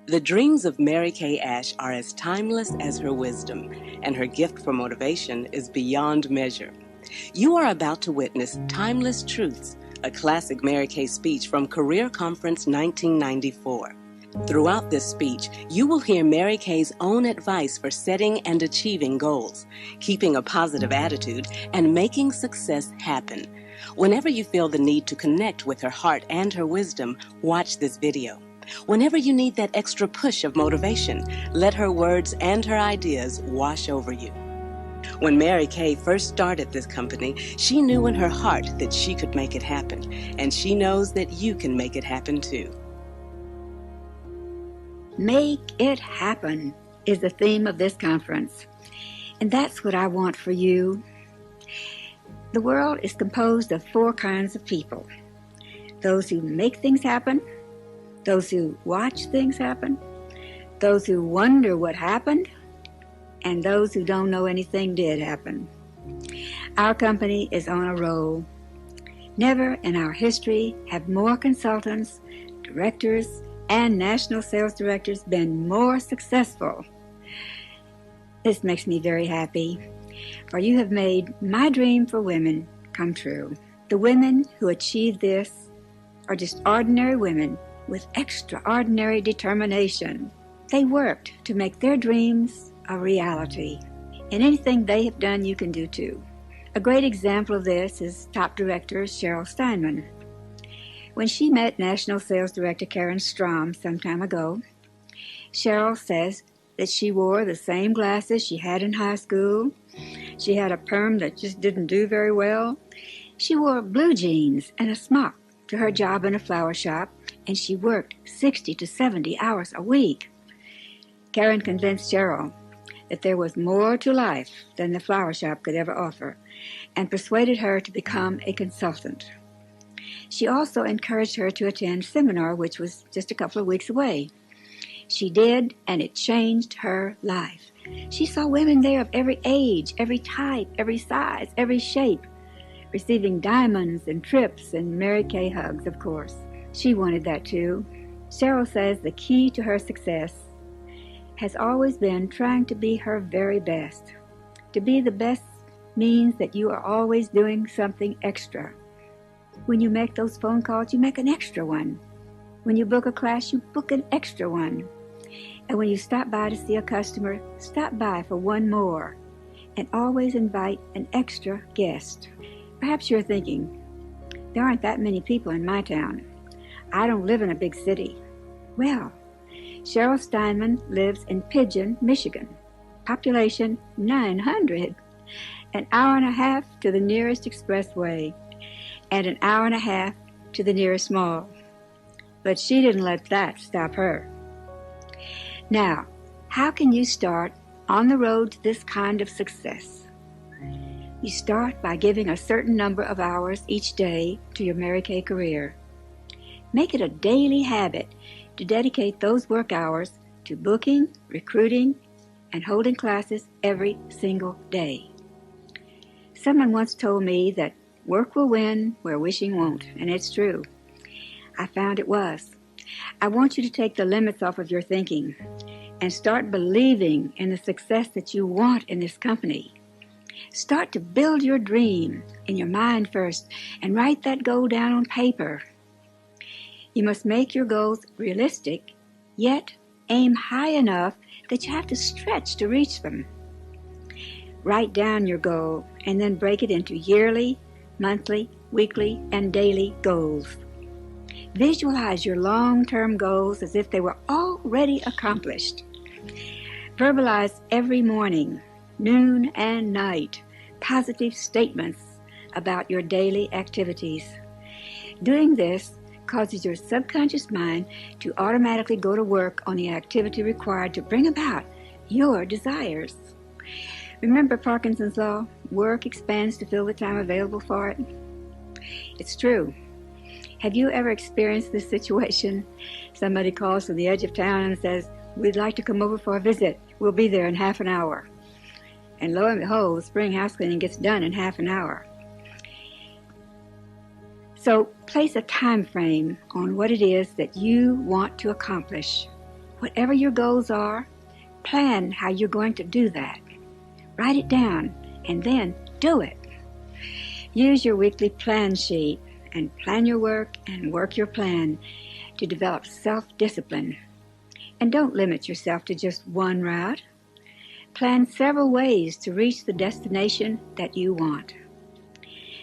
The dreams of Mary Kay Ash are as timeless as her wisdom, and her gift for motivation is beyond measure. You are about to witness Timeless Truths, a classic Mary Kay speech from Career Conference 1994. Throughout this speech, you will hear Mary Kay's own advice for setting and achieving goals, keeping a positive attitude, and making success happen. Whenever you feel the need to connect with her heart and her wisdom, watch this video. Whenever you need that extra push of motivation, let her words and her ideas wash over you. When Mary Kay first started this company, she knew in her heart that she could make it happen, and she knows that you can make it happen too. Make it happen is the theme of this conference, and that's what I want for you. The world is composed of four kinds of people: those who make things happen, those who watch things happen, those who wonder what happened, and those who don't know anything did happen. Our company is on a roll. Never in our history have more consultants, directors, and national sales directors been more successful. This makes me very happy, for you have made my dream for women come true. The women who achieve this are just ordinary women with extraordinary determination. They worked to make their dreams a reality. And anything they have done, you can do too. A great example of this is top director Cheryl Steinman. When she met National Sales Director Karen Strom some time ago, Cheryl says that she wore the same glasses she had in high school. She had a perm that just didn't do very well. She wore blue jeans and a smock to her job in a flower shop, and she worked 60 to 70 hours a week. Karen convinced Cheryl that there was more to life than the flower shop could ever offer, and persuaded her to become a consultant. She also encouraged her to attend seminar, which was just a couple of weeks away. She did, and it changed her life. She saw women there of every age, every type, every size, every shape, receiving diamonds and trips and Mary Kay hugs, of course. She wanted that too. Cheryl says the key to her success has always been trying to be her very best. To be the best means that you are always doing something extra. When you make those phone calls, you make an extra one. When you book a class, you book an extra one. And when you stop by to see a customer, stop by for one more. And always invite an extra guest. Perhaps you're thinking, there aren't that many people in my town. I don't live in a big city. Well, Cheryl Steinman lives in Pigeon, Michigan. Population 900. An hour and a half to the nearest expressway, and an hour and a half to the nearest mall. But she didn't let that stop her. Now, how can you start on the road to this kind of success? You start by giving a certain number of hours each day to your Mary Kay career. Make it a daily habit to dedicate those work hours to booking, recruiting, and holding classes every single day. Someone once told me that work will win where wishing won't, and it's true. I found it was. I want you to take the limits off of your thinking and start believing in the success that you want in this company. Start to build your dream in your mind first and write that goal down on paper. You must make your goals realistic, yet aim high enough that you have to stretch to reach them. Write down your goal and then break it into yearly, monthly, weekly, and daily goals. Visualize your long-term goals as if they were already accomplished. Verbalize every morning, noon, and night positive statements about your daily activities. Doing this causes your subconscious mind to automatically go to work on the activity required to bring about your desires. Remember Parkinson's law? Work expands to fill the time available for it. It's true. Have you ever experienced this situation? Somebody calls from the edge of town and says, "We'd like to come over for a visit. We'll be there in half an hour." And lo and behold, spring house cleaning gets done in half an hour. So place a time frame on what it is that you want to accomplish. Whatever your goals are, plan how you're going to do that. Write it down and then do it. Use your weekly plan sheet and plan your work and work your plan to develop self-discipline. And don't limit yourself to just one route. Plan several ways to reach the destination that you want.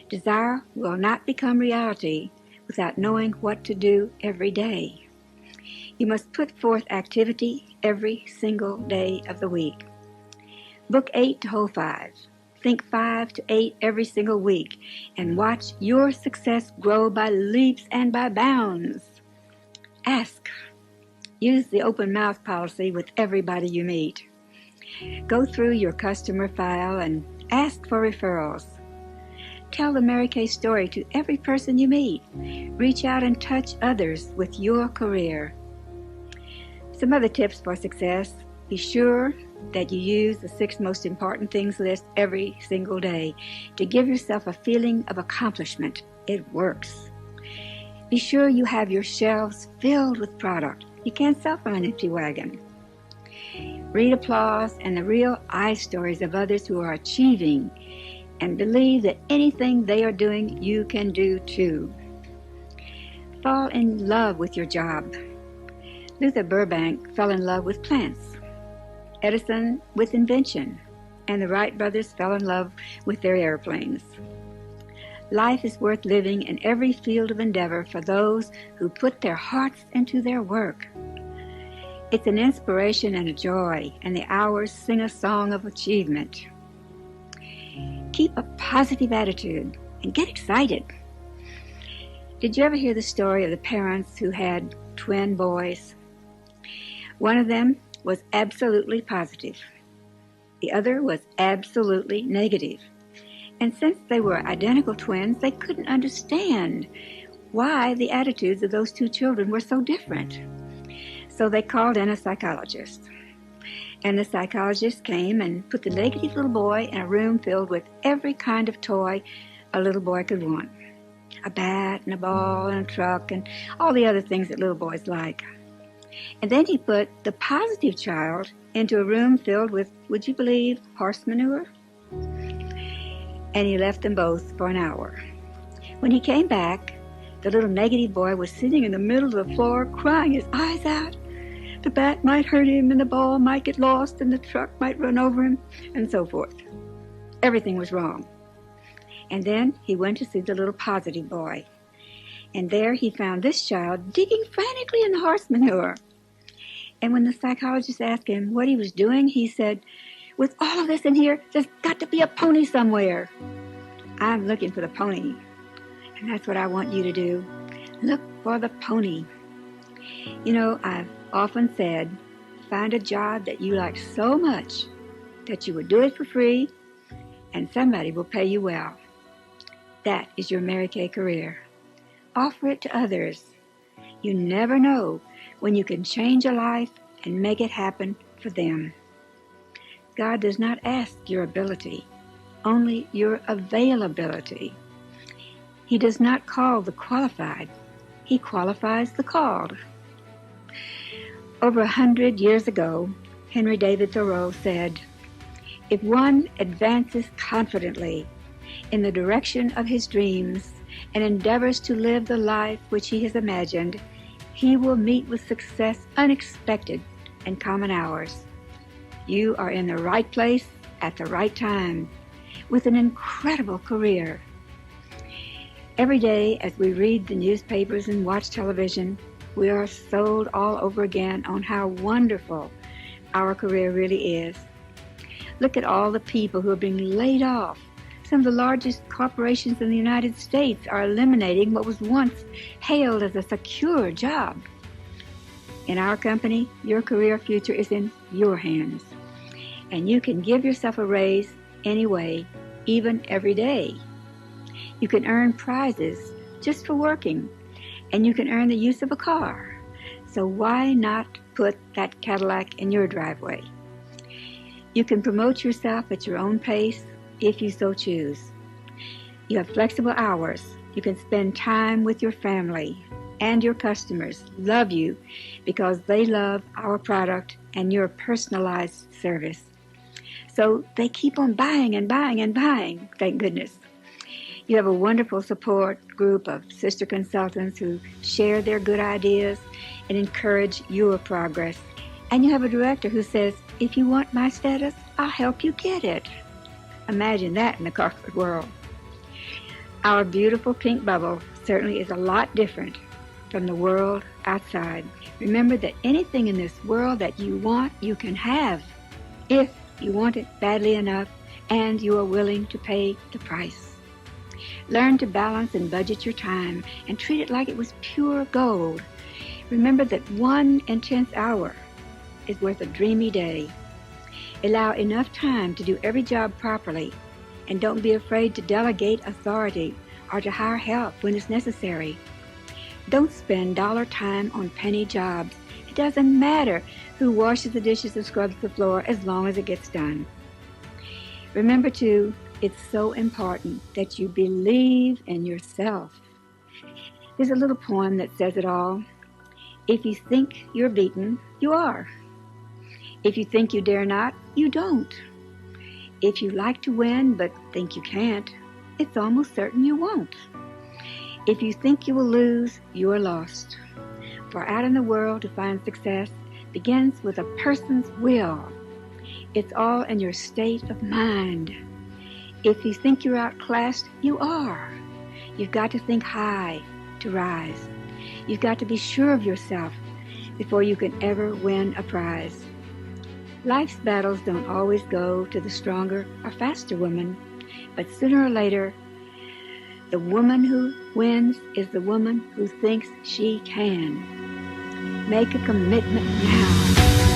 Desire will not become reality without knowing what to do every day. You must put forth activity every single day of the week. Book 8 to hold 5. Think 5 to 8 every single week and watch your success grow by leaps and by bounds. Ask. Use the open mouth policy with everybody you meet. Go through your customer file and ask for referrals. Tell the Mary Kay story to every person you meet. Reach out and touch others with your career. Some other tips for success. Be sure that you use the 6 most important things list every single day to give yourself a feeling of accomplishment. It works. Be sure you have your shelves filled with product. You can't sell from an empty wagon. Read applause and the real I stories of others who are achieving, and believe that anything they are doing, you can do too. Fall in love with your job. Luther Burbank fell in love with plants, Edison with invention, and the Wright brothers fell in love with their airplanes. Life is worth living in every field of endeavor for those who put their hearts into their work. It's an inspiration and a joy, and the hours sing a song of achievement. Keep a positive attitude and get excited. Did you ever hear the story of the parents who had twin boys? One of them was absolutely positive. The other was absolutely negative. And since they were identical twins, they couldn't understand why the attitudes of those 2 children were so different. So they called in a psychologist. And the psychologist came and put the negative little boy in a room filled with every kind of toy a little boy could want. A bat and a ball and a truck and all the other things that little boys like. And then he put the positive child into a room filled with, would you believe, horse manure? And he left them both for an hour. When he came back, the little negative boy was sitting in the middle of the floor crying his eyes out. The bat might hurt him, and the ball might get lost, and the truck might run over him, and so forth. Everything was wrong. And then he went to see the little positive boy. And there he found this child digging frantically in the horse manure. And when the psychologist asked him what he was doing, he said, "With all of this in here, there's got to be a pony somewhere. I'm looking for the pony." And that's what I want you to do. Look for the pony. You know, I've often said, find a job that you like so much that you would do it for free and somebody will pay you well. That is your Mary Kay career. Offer it to others. You never know when you can change a life and make it happen for them. God does not ask your ability, only your availability. He does not call the qualified. He qualifies the called. Over 100 years ago, Henry David Thoreau said, "If one advances confidently in the direction of his dreams and endeavors to live the life which he has imagined, he will meet with success unexpected in common hours." You are in the right place at the right time with an incredible career. Every day as we read the newspapers and watch television, we are sold all over again on how wonderful our career really is. Look at all the people who are being laid off. Some of the largest corporations in the United States are eliminating what was once hailed as a secure job. In our company, your career future is in your hands. And you can give yourself a raise anyway, even every day. You can earn prizes just for working, and you can earn the use of a car. So why not put that Cadillac in your driveway? You can promote yourself at your own pace if you so choose. You have flexible hours. You can spend time with your family and your customers love you because they love our product and your personalized service. So they keep on buying and buying and buying, thank goodness. You have a wonderful support group of sister consultants who share their good ideas and encourage your progress. And you have a director who says, if you want my status, I'll help you get it. Imagine that in the corporate world. Our beautiful pink bubble certainly is a lot different from the world outside. Remember that anything in this world that you want, you can have if you want it badly enough and you are willing to pay the price. Learn to balance and budget your time and treat it like it was pure gold. Remember that 1 intense hour is worth a dreamy day. Allow enough time to do every job properly, and don't be afraid to delegate authority or to hire help when it's necessary. Don't spend dollar time on penny jobs. It doesn't matter who washes the dishes and scrubs the floor as long as it gets done. Remember too, it's so important that you believe in yourself. There's a little poem that says it all. If you think you're beaten, you are. If you think you dare not, you don't. If you like to win but think you can't, it's almost certain you won't. If you think you will lose, you are lost. For out in the world to find success begins with a person's will. It's all in your state of mind. If you think you're outclassed, you are. You've got to think high to rise. You've got to be sure of yourself before you can ever win a prize. Life's battles don't always go to the stronger or faster woman, but sooner or later, the woman who wins is the woman who thinks she can. Make a commitment now.